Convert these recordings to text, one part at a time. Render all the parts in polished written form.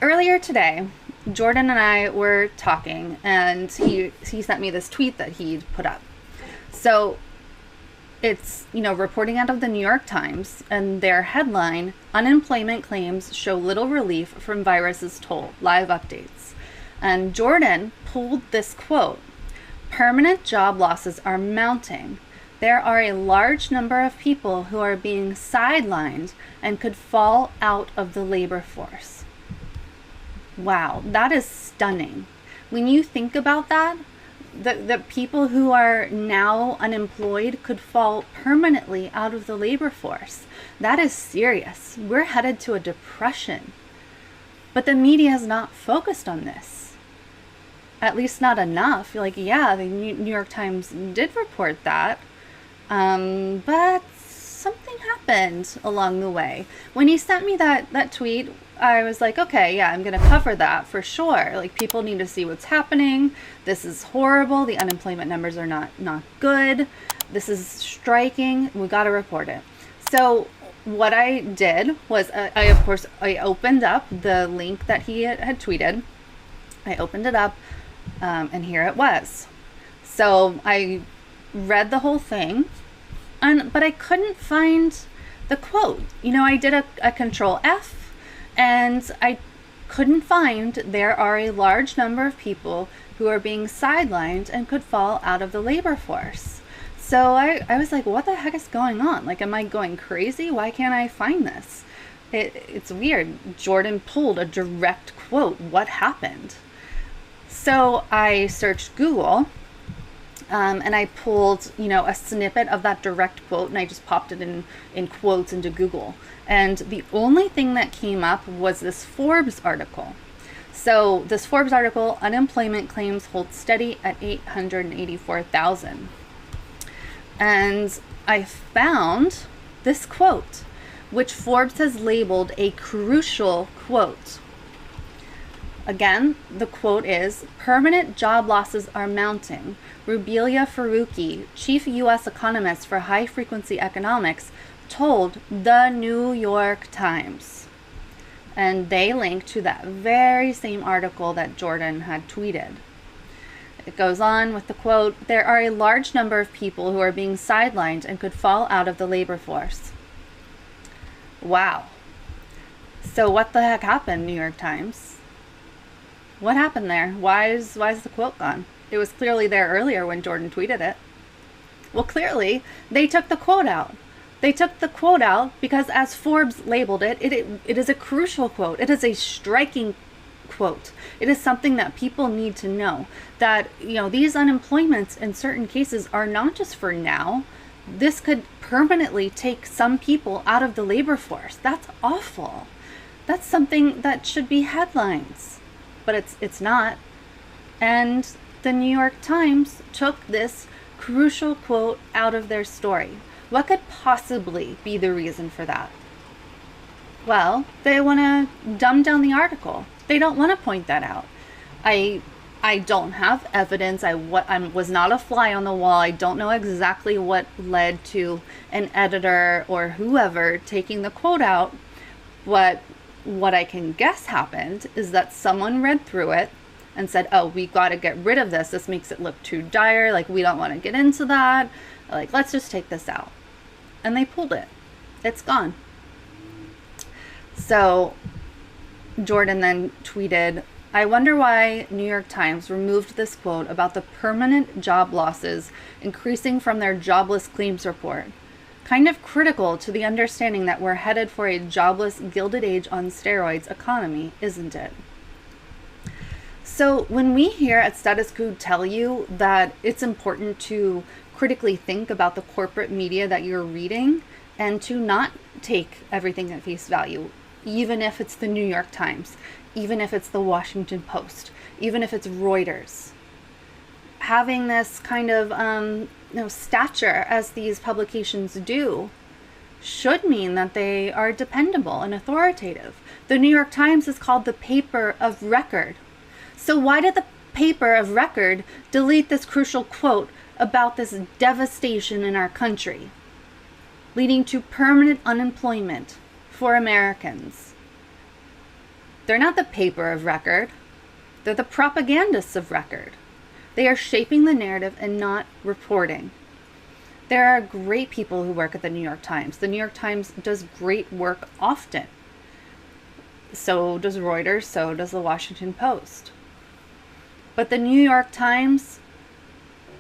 earlier today, Jordan and I were talking, and he sent me this tweet that he'd put up. So it's, reporting out of the New York Times, and their headline, "Unemployment Claims Show Little Relief from Virus's Toll, Live Updates." And Jordan pulled this quote: "Permanent job losses are mounting. There are a large number of people who are being sidelined and could fall out of the labor force." Wow, that is stunning. When you think about that, the people who are now unemployed could fall permanently out of the labor force. That is serious. We're headed to a depression. But the media has not focused on this. At least not enough. The New York Times did report that. But something happened along the way. When he sent me that tweet, I was like, okay, yeah, I'm going to cover that for sure. People need to see what's happening. This is horrible. The unemployment numbers are not good. This is striking. We got to report it. So what I did was I opened up the link that he had tweeted. I opened it up, and here it was. So I read the whole thing, but I couldn't find the quote. I did a control F, and I couldn't find "There are a large number of people who are being sidelined and could fall out of the labor force." So I was like, what the heck is going on? Am I going crazy? Why can't I find this? It's weird. Jordan pulled a direct quote. What happened? So I searched Google, and I pulled, a snippet of that direct quote, and I just popped it in quotes into Google. And the only thing that came up was this Forbes article. So this Forbes article, "Unemployment Claims Hold Steady at 884,000. And I found this quote, which Forbes has labeled a crucial quote. Again, the quote is, "Permanent job losses are mounting. Rubelia Faruqi, chief U.S. economist for high-frequency economics, told the New York Times." And they link to that very same article that Jordan had tweeted. It goes on with the quote, "There are a large number of people who are being sidelined and could fall out of the labor force." Wow. So what the heck happened, New York Times? What happened there? Why is the quote gone? It was clearly there earlier when Jordan tweeted it. Well, clearly they took the quote out. They took the quote out because, as Forbes labeled it, it is a crucial quote. It is a striking quote. It is something that people need to know, that these unemployments in certain cases are not just for now. This could permanently take some people out of the labor force. That's awful. That's something that should be headlines, but it's not. And the New York Times took this crucial quote out of their story. What could possibly be the reason for that? Well, they want to dumb down the article. They don't want to point that out. I don't have evidence. I was not a fly on the wall. I don't know exactly what led to an editor or whoever taking the quote out. But what I can guess happened is that someone read through it and said, "Oh, we got to get rid of this. This makes it look too dire. We don't want to get into that. Let's just take this out." And they pulled it. It's gone. So Jordan then tweeted, "I wonder why New York Times removed this quote about the permanent job losses increasing from their jobless claims report. Kind of critical to the understanding that we're headed for a jobless, Gilded Age on steroids economy, isn't it?" So when we here at Status Coup tell you that it's important to critically think about the corporate media that you're reading and to not take everything at face value, even if it's the New York Times, even if it's the Washington Post, even if it's Reuters, having this kind of stature as these publications do should mean that they are dependable and authoritative. The New York Times is called the paper of record. So why did the paper of record delete this crucial quote about this devastation in our country, leading to permanent unemployment for Americans? They're not the paper of record. They're the propagandists of record. They are shaping the narrative and not reporting. There are great people who work at the New York Times. The New York Times does great work often. So does Reuters, so does the Washington Post. But the New York Times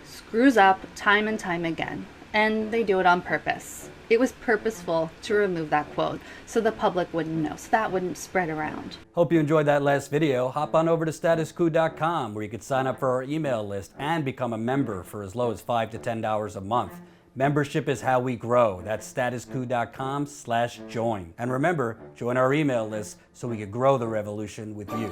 screws up time and time again, and they do it on purpose. It was purposeful to remove that quote so the public wouldn't know, so that wouldn't spread around. Hope you enjoyed that last video. Hop on over to statuscoup.com where you can sign up for our email list and become a member for as low as $5 to $10 a month. Membership is how we grow. That's statuscoup.com/join. And remember, join our email list so we can grow the revolution with you.